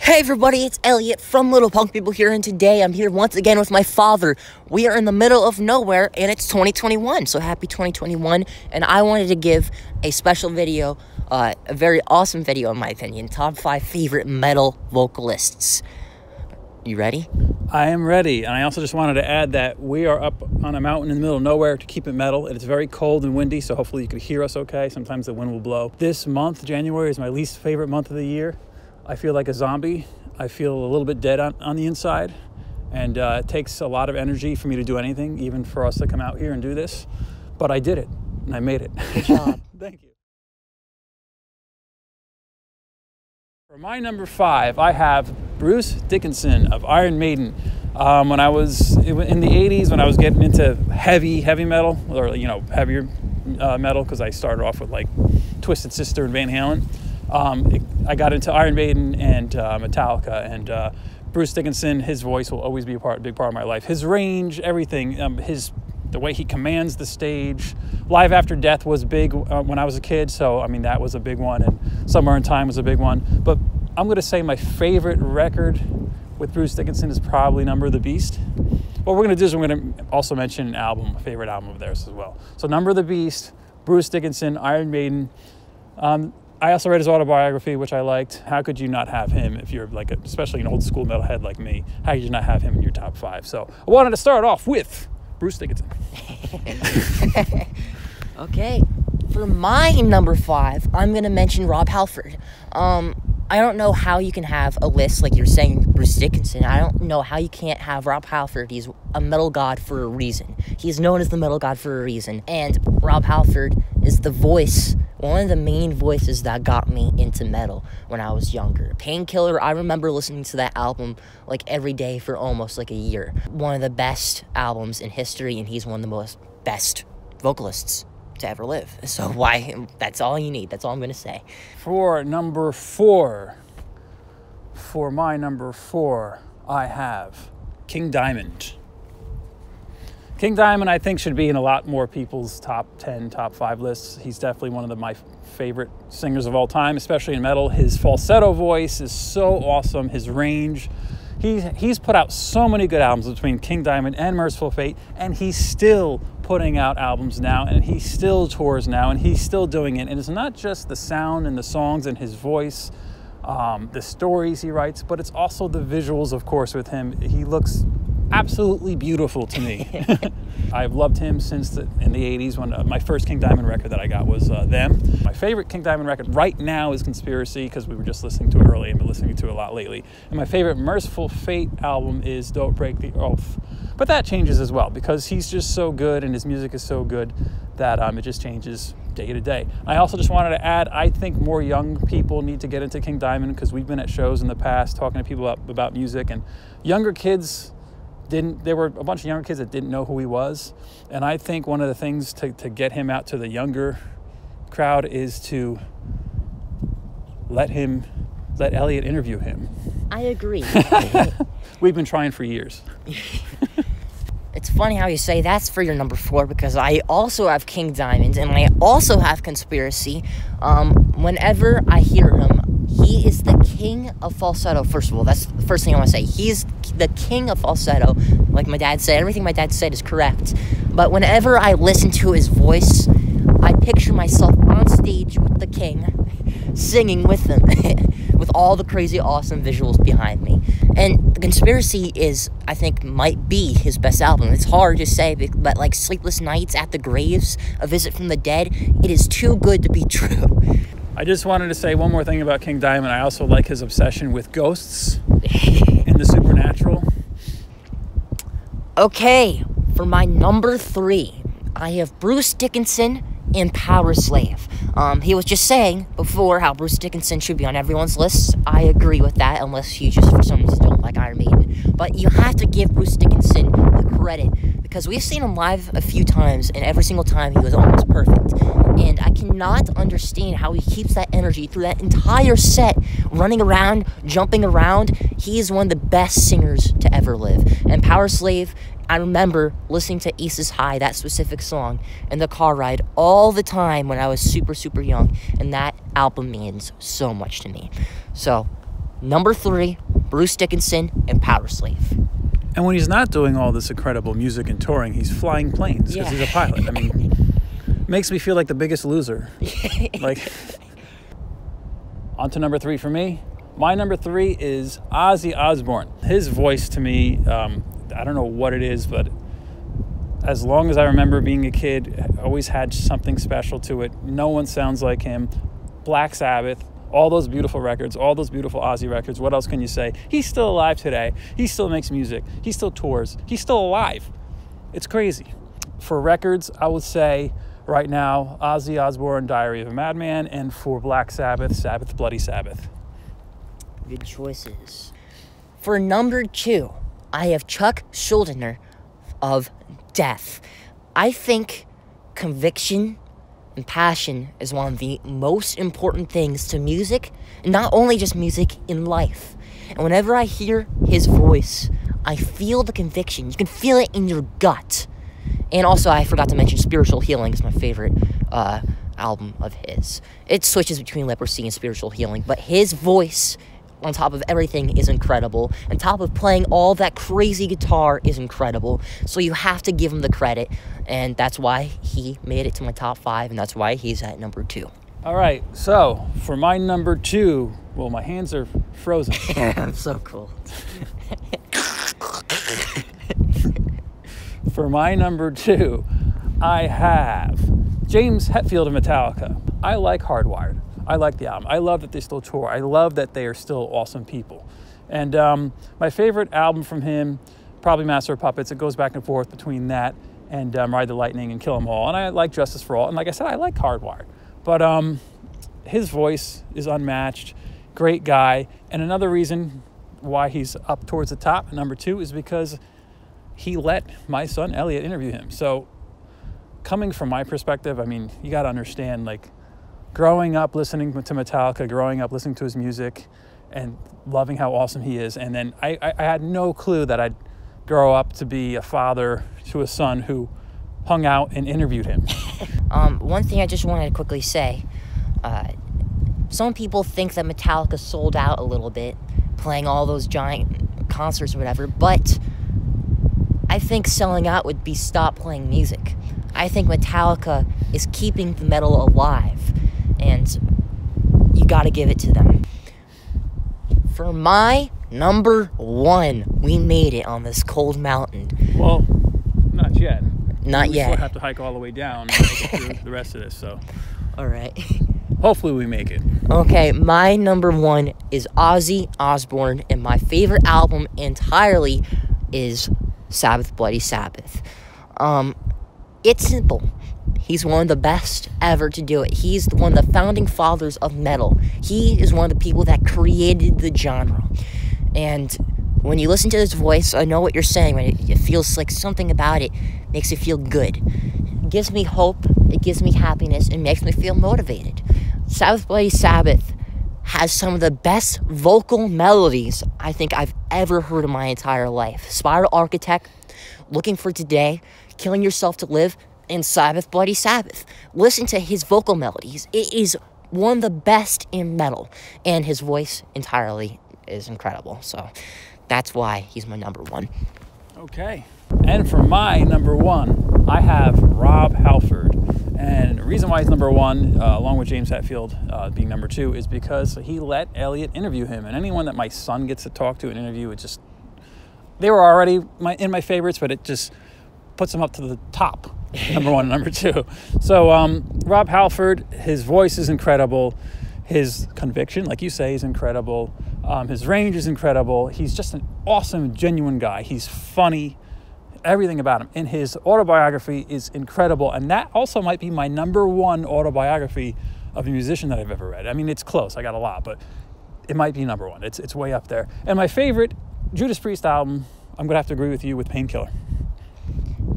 Hey everybody, it's Elliot from Little Punk People here, and today I'm here once again with my father. We are in the middle of nowhere, and it's 2021, so happy 2021, and I wanted to give a special video, a very awesome video in my opinion, top 5 favorite metal vocalists. You ready? I am ready, and I also just wanted to add that we are up on a mountain in the middle of nowhere to keep it metal, and it's very cold and windy, so hopefully you can hear us okay. Sometimes the wind will blow. This month, January, is my least favorite month of the year. I feel like a zombie. I feel a little bit dead on the inside, and it takes a lot of energy for me to do anything, even for us to come out here and do this. But I did it, and I made it. Good job. Thank you. For my number 5, I have Bruce Dickinson of Iron Maiden. When I was in the 80s, when I was getting into heavy metal, or heavier metal, because I started off with like Twisted Sister and Van Halen. I got into Iron Maiden and Metallica, and Bruce Dickinson, his voice will always be a big part of my life. His range, everything, the way he commands the stage. Live After Death was big when I was a kid, so I mean that was a big one, and Somewhere in Time was a big one. But I'm going to say my favorite record with Bruce Dickinson is probably Number of the Beast. What we're going to do is we're going to also mention an album, a favorite album of theirs as well. So Number of the Beast, Bruce Dickinson, Iron Maiden. I also read his autobiography, which I liked. How could you not have him if you're like, especially an old school metalhead like me? How could you not have him in your top 5? So I wanted to start off with Bruce Dickinson. Okay, for my number 5, I'm going to mention Rob Halford. I don't know how you can have a list like you're saying Bruce Dickinson. I don't know how you can't have Rob Halford. He's a metal god for a reason. He's known as the metal god for a reason. And Rob Halford is the voice, one of the main voices that got me into metal when I was younger. Painkiller, I remember listening to that album like every day for almost like a year. One of the best albums in history, and he's one of the best vocalists to ever live. So that's all you need. That's all I'm gonna say. For number 4, for my number 4, I have King Diamond. King Diamond, I think, should be in a lot more people's top 10, top 5 lists. He's definitely one of my favorite singers of all time, especially in metal. His falsetto voice is so awesome. His range. He's put out so many good albums between King Diamond and Merciful Fate, and he's still putting out albums now, and he still tours now, and he's still doing it. And it's not just the sound and the songs and his voice, the stories he writes, but it's also the visuals, of course, with him. He looks absolutely beautiful to me. I've loved him since in the 80s when my first King Diamond record that I got was Them. My favorite King Diamond record right now is Conspiracy, because we were just listening to it early and been listening to it a lot lately. And my favorite Merciful Fate album is Don't Break the Oath. But that changes as well, because he's just so good and his music is so good that it just changes day to day. I also just wanted to add, I think more young people need to get into King Diamond, because we've been at shows in the past talking to people about music, and younger kids there were a bunch of younger kids that didn't know who he was. And I think one of the things to get him out to the younger crowd is to let Elliot interview him. I agree. We've been trying for years. It's funny how you say that's for your number 4, because I also have King Diamond, and I also have Conspiracy. Whenever I hear him, he is the king of falsetto. First of all, that's the first thing I want to say. He's the king of falsetto. Like my dad said, everything my dad said is correct. But whenever I listen to his voice, I picture myself on stage with the king, singing with him, with all the crazy, awesome visuals behind me. And The Conspiracy I think, might be his best album. It's hard to say, but like Sleepless Nights, At the Graves, A Visit from the Dead, it is too good to be true. I just wanted to say one more thing about King Diamond. I also like his obsession with ghosts and the supernatural. Okay, for my number 3, I have Bruce Dickinson and Powerslave. He was just saying before how Bruce Dickinson should be on everyone's list. I agree with that, unless you just for some reason don't like Iron Maiden. But you have to give Bruce Dickinson the credit, because we've seen him live a few times, and every single time he was almost perfect. And I cannot understand how he keeps that energy through that entire set, running around, jumping around. He is one of the best singers to ever live. And Powerslave, I remember listening to Aces High, that specific song, in the car ride all the time when I was super, super young. And that album means so much to me. So, Number 3, Bruce Dickinson and Power Slave. And when he's not doing all this incredible music and touring, he's flying planes because he's a pilot. I mean, makes me feel like the biggest loser. Like, on to number 3 for me. My number 3 is Ozzy Osbourne. His voice to me, I don't know what it is, but as long as I remember being a kid, always had something special to it. No one sounds like him. Black Sabbath, all those beautiful records, all those beautiful Ozzy records. What else can you say? He's still alive today. He still makes music. He still tours. He's still alive. It's crazy. For records, I would say right now, Ozzy Osbourne, Diary of a Madman, and for Black Sabbath, Sabbath Bloody Sabbath. Good choices. For number 2, I have Chuck Schuldiner of Death. I think conviction and passion is one of the most important things to music, and not only just music, in life. And whenever I hear his voice, I feel the conviction. You can feel it in your gut. And also, I forgot to mention Spiritual Healing is my favorite album of his. It switches between Leprosy and Spiritual Healing, but his voice, on top of everything, is incredible. On top of playing all that crazy guitar is incredible. So you have to give him the credit, and that's why he made it to my top 5, and that's why he's at number 2. All right, so for my number 2, well, my hands are frozen. I'm so cool. For my number 2, I have James Hetfield of Metallica. I like Hardwired. I like the album. I love that they still tour. I love that they are still awesome people. And my favorite album from him, probably Master of Puppets. It goes back and forth between that and Ride the Lightning and Kill 'Em All. And I like Justice for All. And like I said, I like Hardwired. But his voice is unmatched. Great guy. And another reason why he's up towards the top, number 2, is because he let my son Elliot interview him. So coming from my perspective, I mean, you got to understand, like, growing up listening to Metallica, growing up listening to his music, and loving how awesome he is. And then I had no clue that I'd grow up to be a father to a son who hung out and interviewed him. One thing I just wanted to quickly say, some people think that Metallica sold out a little bit, playing all those giant concerts or whatever, but I think selling out would be stop playing music. I think Metallica is keeping the metal alive, and you gotta give it to them. For my number 1, we made it on this cold mountain. Well, not yet. Not yet. We still have to hike all the way down and make it through the rest of this, so. All right. Hopefully we make it. Okay, my number 1 is Ozzy Osbourne, and my favorite album entirely is Sabbath Bloody Sabbath. It's simple. He's one of the best ever to do it. He's one of the founding fathers of metal. He is one of the people that created the genre. And when you listen to his voice, I know what you're saying. When it feels like something about it makes you feel good. It gives me hope. It gives me happiness. It makes me feel motivated. Sabbath Bloody Sabbath has some of the best vocal melodies I think I've ever heard in my entire life. Spiral Architect, Looking for Today, Killing Yourself to Live, and Sabbath Bloody Sabbath. Listen to his vocal melodies. It is one of the best in metal, and his voice entirely is incredible. So that's why he's my number 1. Okay. And for my number 1, I have Rob Halford. And the reason why he's number 1, along with James Hetfield being number 2, is because he let Elliot interview him. And anyone that my son gets to talk to and interview, it just, they were already in my favorites, but it just puts them up to the top, number 1 and number 2. So Rob Halford, his voice is incredible. His conviction, like you say, is incredible. His range is incredible. He's just an awesome, genuine guy. He's funny. Everything about him. And his autobiography is incredible. And that also might be my number 1 autobiography of a musician that I've ever read. I mean, it's close. I got a lot, but it might be number 1. It's way up there. And my favorite Judas Priest album, I'm going to have to agree with you, with Painkiller.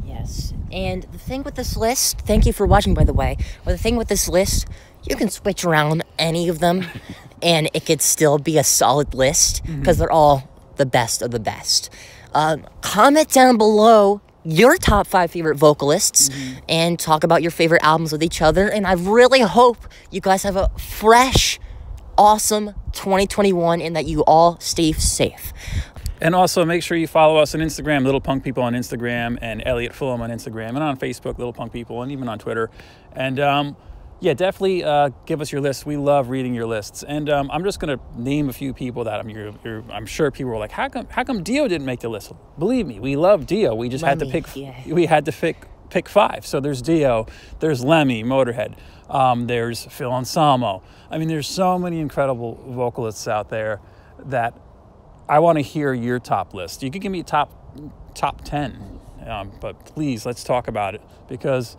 Yes. And the thing with this list, thank you for watching, by the way, but the thing with this list, you can switch around any of them, and it could still be a solid list, because they're all the best of the best. Comment down below your top 5 favorite vocalists, and talk about your favorite albums with each other, and I really hope you guys have a fresh awesome 2021 and that you all stay safe. And also make sure you follow us on Instagram, Little Punk People on Instagram, and Elliot Fulham on Instagram, and on Facebook, Little Punk People, and even on Twitter. And yeah, definitely give us your lists. We love reading your lists. And I'm just going to name a few people that I'm sure people were like, how come Dio didn't make the list? Believe me, we love Dio. We just had to pick. Yeah. We had to pick 5. So there's Dio, there's Lemmy, Motorhead, there's Phil Anselmo. I mean, there's so many incredible vocalists out there that I want to hear your top list. You can give me top 10, but please, let's talk about it, because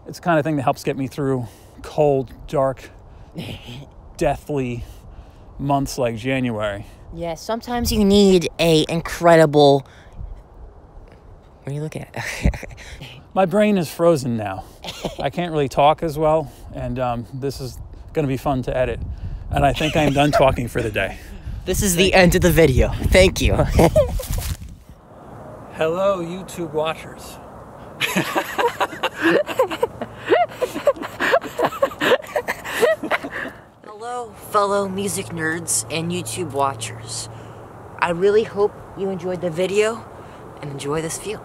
it's the kind of thing that helps get me through cold, dark, deathly months like January. Yeah, sometimes you need a incredible... What are you looking at? My brain is frozen now. I can't really talk as well, and this is going to be fun to edit. And I think I'm done talking for the day. This is the end of the video. Thank you. Hello, YouTube watchers. Hello, fellow music nerds and YouTube watchers. I really hope you enjoyed the video and enjoy this view.